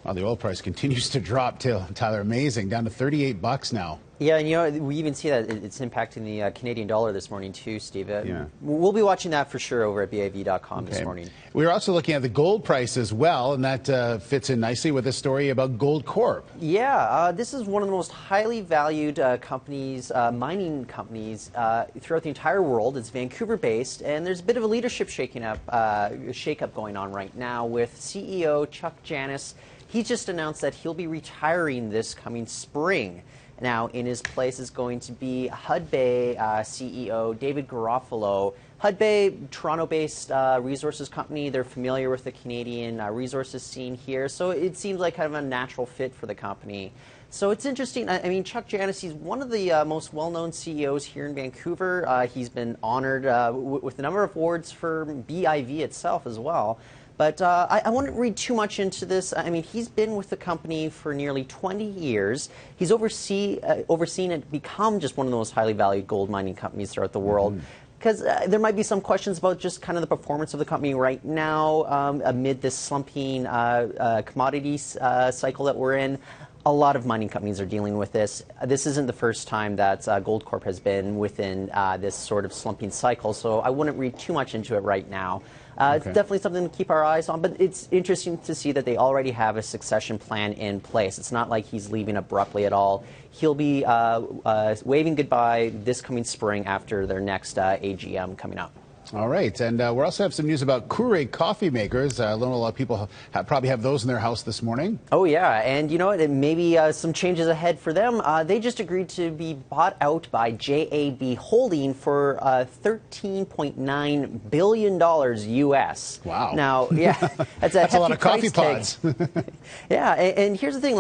Well, the oil price continues to drop, Tyler. Amazing. Down to $38 now. Yeah, and you know, we even see that it's impacting the Canadian dollar this morning too, Steve. Yeah. We'll be watching that for sure over at BIV.com this morning. We're also looking at the gold price as well, and that fits in nicely with a story about Goldcorp. Yeah, this is one of the most highly valued companies, mining companies throughout the entire world. It's Vancouver-based, and there's a bit of a leadership shake-up going on right now with CEO Chuck Janus. He just announced that he'll be retiring this coming spring. Now, in his place is going to be Hudbay CEO David Garofalo. Hudbay, Toronto-based resources company. They're familiar with the Canadian resources scene here, so it seems like kind of a natural fit for the company. So it's interesting. I mean, Chuck Janus, he's one of the most well-known CEOs here in Vancouver. He's been honored with a number of awards for BIV itself as well. But I wouldn't read too much into this. I mean, he's been with the company for nearly 20 years. He's overseen it become just one of the most highly valued gold mining companies throughout the world. Because there might be some questions about just kind of the performance of the company right now amid this slumping commodities cycle that we're in. A lot of mining companies are dealing with this. This isn't the first time that Goldcorp has been within this sort of slumping cycle, so I wouldn't read too much into it right now. It's definitely something to keep our eyes on, but it's interesting to see that they already have a succession plan in place. It's not like he's leaving abruptly at all. He'll be waving goodbye this coming spring after their next AGM coming up. All right, and we also have some news about Keurig coffee makers. I know a lot of people probably have those in their house this morning. Oh, yeah, and you know what? Maybe some changes ahead for them. They just agreed to be bought out by JAB Holding for $13.9 billion US. Wow. Now, yeah, that's a lot of coffee pods. Yeah, and here's the thing,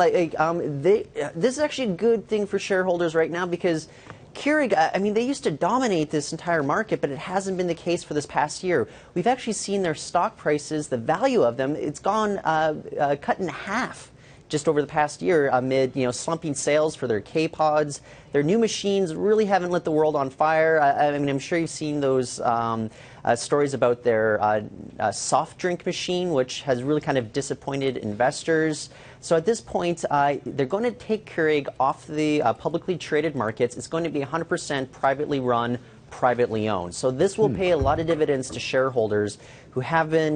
this is actually a good thing for shareholders right now because Keurig, I mean, they used to dominate this entire market, but it hasn't been the case for this past year. We've actually seen their stock prices, the value of them, it's gone cut in half just over the past year amid, slumping sales for their K-Pods. Their new machines really haven't lit the world on fire. I mean, I'm sure you've seen those stories about their soft drink machine, which has really kind of disappointed investors. So at this point, they're going to take Keurig off the publicly traded markets. It's going to be 100% privately run, privately owned. So this will pay a lot of dividends to shareholders who have been,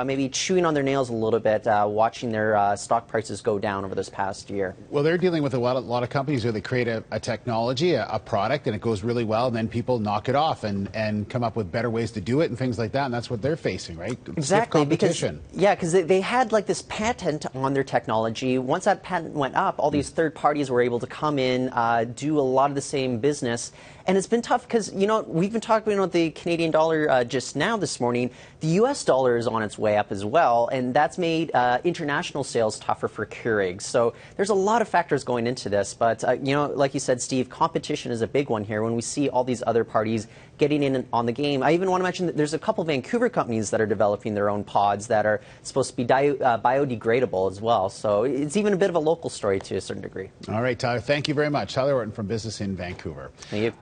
maybe chewing on their nails a little bit, watching their stock prices go down over this past year. Well, they're dealing with a lot of companies where they create a technology, a product, and it goes really well, and then people knock it off and come up with better ways to do it and things like that, and that's what they're facing, right? Exactly. Because they had like this patent on their technology. Once that patent went up, all these third parties were able to come in, do a lot of the same business. And it's been tough because, we've been talking about the Canadian dollar just now this morning. The U.S. dollar is on its way up as well, and that's made international sales tougher for Keurig. So there's a lot of factors going into this. But, like you said, Steve, competition is a big one here when we see all these other parties getting in on the game. I even want to mention that there's a couple Vancouver companies that are developing their own pods that are supposed to be biodegradable as well. So it's even a bit of a local story to a certain degree. All right, Tyler, thank you very much. Tyler Orton from Business in Vancouver. Thank you.